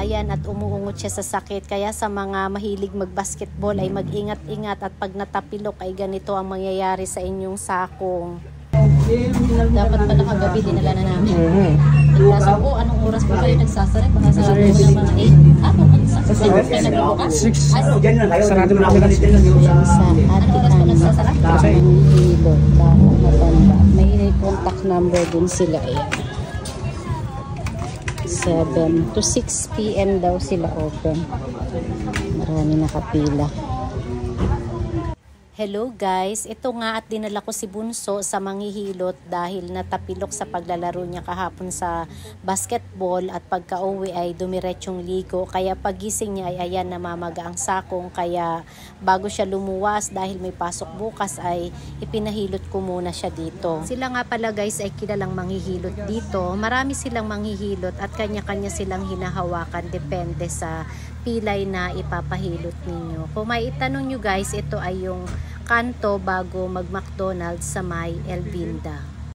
Ayan, at umuungot siya sa sakit. Kaya sa mga mahilig mag-basketball ay mag-ingat-ingat at pag natapilok ay ganito ang mangyayari sa inyong sakong. Dapat pala kagabi dinala na namin. Kaso po, anong oras po kayo nagsasara? Baka sarado mo ng mga 8. Ano? Nagbubukas? 6. Sarado na kami ng 6. Anong oras po nagsasara? Hilo, matanda. May contact number din sila. 7 to 6 p.m. daw sila open. Marami nakapila. Hello guys, ito nga at dinala ko si Bunso sa manghihilot dahil natapilok sa paglalaro niya kahapon sa basketball at pagka-uwi ay dumiretsyong ligo. Kaya pagising niya ay ayan, namamaga ang sakong, kaya bago siya lumuwas dahil may pasok bukas ay ipinahilot ko muna siya dito. Sila nga pala guys ay kilalang manghihilot dito. Marami silang manghihilot at kanya-kanya silang hinahawakan depende sa pilay na ipapahilot ninyo. Kung may itanong nyo guys, ito ay yung kanto bago mag-McDonald's sa may Elvinda.